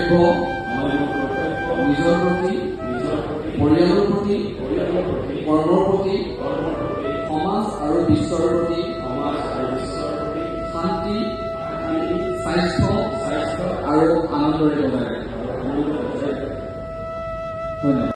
নিজৰ প্ৰতি পৰিয়ালৰ প্ৰতি কৰ্মৰ প্ৰতি সমাজ আৰু বিশ্বৰ প্ৰতি শান্তি স্বাস্থ্য আৰু আনন্দৰে বজাই ৰাখিব। ধন্যবাদ।